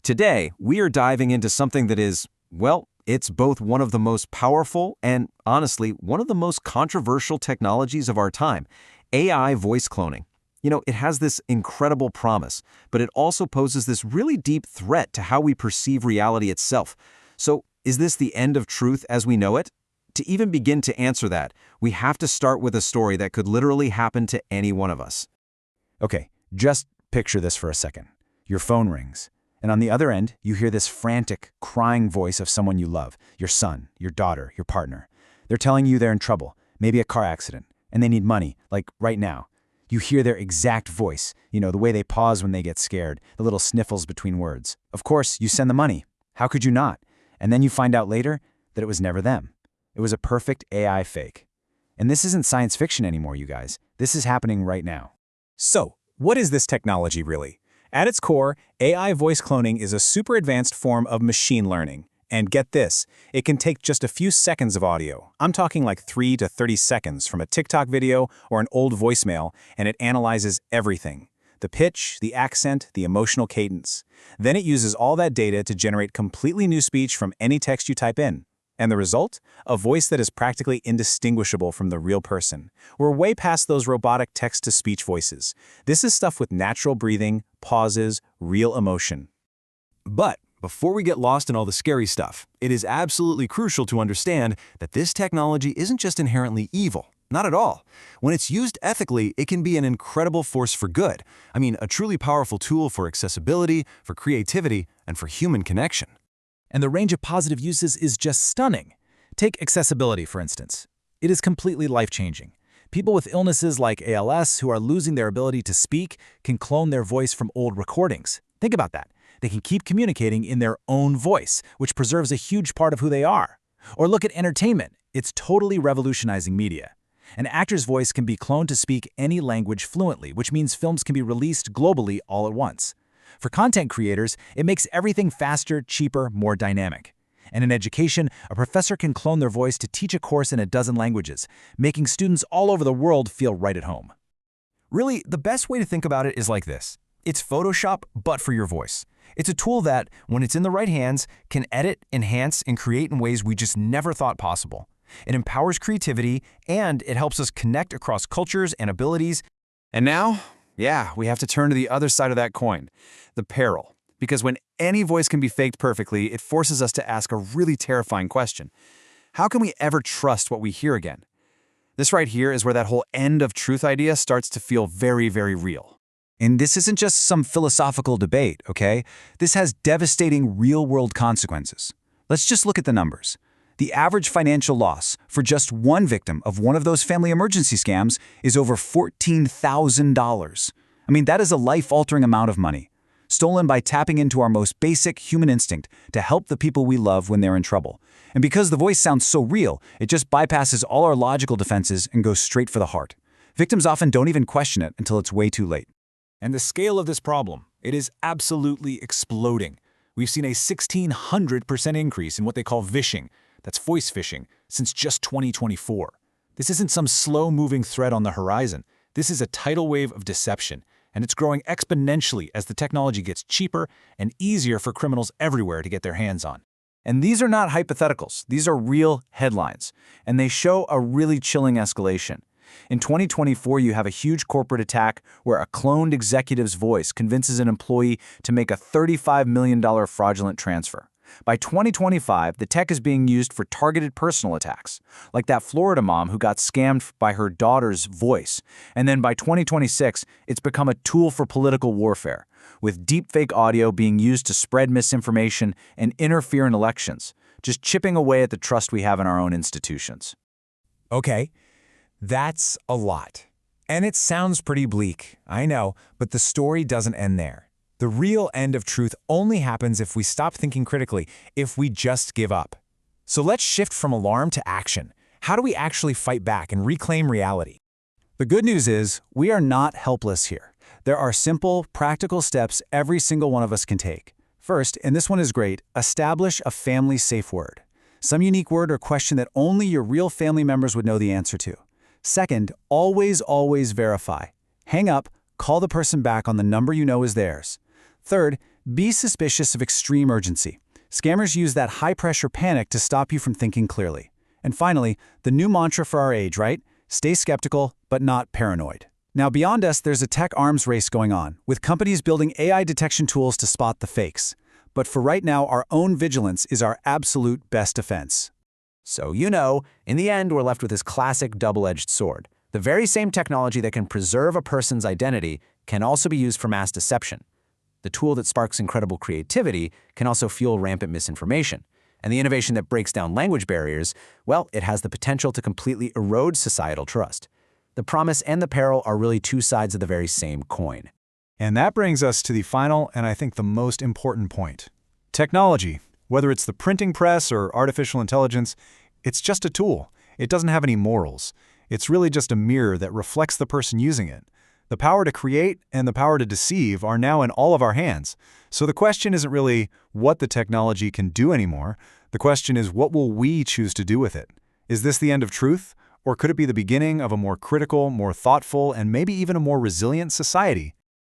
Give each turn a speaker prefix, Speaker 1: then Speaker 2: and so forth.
Speaker 1: Today, we are diving into something that is, well, it's both one of the most powerful and, honestly, one of the most controversial technologies of our time, AI voice cloning. It has this incredible promise, but it also poses this really deep threat to how we perceive reality itself. So, is this the end of truth as we know it? To even begin to answer that, we have to start with a story that could literally happen to any one of us.
Speaker 2: Okay, just picture this for a second. Your phone rings, and on the other end, you hear this frantic, crying voice of someone you love, your son, your daughter, your partner. They're telling you they're in trouble, maybe a car accident, and they need money, like right now. You hear their exact voice, the way they pause when they get scared, the little sniffles between words. Of course, you send the money. How could you not? And then you find out later that it was never them. It was a perfect AI fake. And this isn't science fiction anymore, you guys. This is happening right now.
Speaker 3: So, what is this technology really? At its core, AI voice cloning is a super advanced form of machine learning. And get this, it can take just a few seconds of audio. I'm talking like 3 to 30 seconds from a TikTok video or an old voicemail, and it analyzes everything. The pitch, the accent, the emotional cadence. Then it uses all that data to generate completely new speech from any text you type in. And the result? A voice that is practically indistinguishable from the real person. We're way past those robotic text-to-speech voices. This is stuff with natural breathing, pauses, real emotion.
Speaker 1: But before we get lost in all the scary stuff, it is absolutely crucial to understand that this technology isn't just inherently evil. Not at all. When it's used ethically, it can be an incredible force for good. A truly powerful tool for accessibility, for creativity, and for human connection.
Speaker 4: And the range of positive uses is just stunning. Take accessibility, for instance. It is completely life-changing. People with illnesses like ALS who are losing their ability to speak can clone their voice from old recordings. Think about that. They can keep communicating in their own voice, which preserves a huge part of who they are. Or look at entertainment. It's totally revolutionizing media. An actor's voice can be cloned to speak any language fluently, which means films can be released globally all at once. For content creators, it makes everything faster, cheaper, more dynamic. And in education, a professor can clone their voice to teach a course in a dozen languages, making students all over the world feel right at home.
Speaker 1: Really, the best way to think about it is like this. It's Photoshop, but for your voice. It's a tool that, when it's in the right hands, can edit, enhance, and create in ways we just never thought possible. It empowers creativity, and it helps us connect across cultures and abilities. And now, we have to turn to the other side of that coin, the peril. Because when any voice can be faked perfectly, it forces us to ask a really terrifying question. How can we ever trust what we hear again? This right here is where that whole end of truth idea starts to feel very, very real.
Speaker 2: And this isn't just some philosophical debate, okay? This has devastating real-world consequences. Let's just look at the numbers. The average financial loss for just one victim of one of those family emergency scams is over $14,000. That is a life-altering amount of money, stolen by tapping into our most basic human instinct to help the people we love when they're in trouble. And because the voice sounds so real, it just bypasses all our logical defenses and goes straight for the heart. Victims often don't even question it until it's way too late.
Speaker 3: And the scale of this problem, it is absolutely exploding. We've seen a 1,600% increase in what they call vishing, that's voice phishing, since just 2024. This isn't some slow-moving threat on the horizon. This is a tidal wave of deception, and it's growing exponentially as the technology gets cheaper and easier for criminals everywhere to get their hands on.
Speaker 2: And these are not hypotheticals. These are real headlines, and they show a really chilling escalation. In 2024, you have a huge corporate attack where a cloned executive's voice convinces an employee to make a $35 million fraudulent transfer. By 2025, the tech is being used for targeted personal attacks, like that Florida mom who got scammed by her daughter's voice. And then by 2026, it's become a tool for political warfare, with deepfake audio being used to spread misinformation and interfere in elections, just chipping away at the trust we have in our own institutions.
Speaker 3: Okay, that's a lot. And it sounds pretty bleak, I know, but the story doesn't end there. The real end of truth only happens if we stop thinking critically, if we just give up. So let's shift from alarm to action. How do we actually fight back and reclaim reality?
Speaker 2: The good news is, we are not helpless here. There are simple, practical steps every single one of us can take. First, and this one is great, establish a family safe word. Some unique word or question that only your real family members would know the answer to. Second, always verify. Hang up, call the person back on the number you know is theirs. Third,
Speaker 4: Be suspicious of extreme urgency. Scammers use that high-pressure panic to stop you from thinking clearly. And finally, the new mantra for our age, right? Stay skeptical, but not paranoid. Now, beyond us, there's a tech arms race going on, with companies building AI detection tools to spot the fakes. But for right now, our own vigilance is our absolute best defense.
Speaker 2: So, in the end, we're left with this classic double-edged sword. The very same technology that can preserve a person's identity can also be used for mass deception. The tool that sparks incredible creativity can also fuel rampant misinformation. And the innovation that breaks down language barriers, well, it has the potential to completely erode societal trust. The promise and the peril are really two sides of the very same coin.
Speaker 3: And that brings us to the final and I think the most important point. Technology, whether it's the printing press or artificial intelligence, it's just a tool. It doesn't have any morals. It's really just a mirror that reflects the person using it. The power to create and the power to deceive are now in all of our hands. So the question isn't really what the technology can do anymore. The question is, what will we choose to do with it? Is this the end of truth? Or could it be the beginning of a more critical, more thoughtful, and maybe even a more resilient society?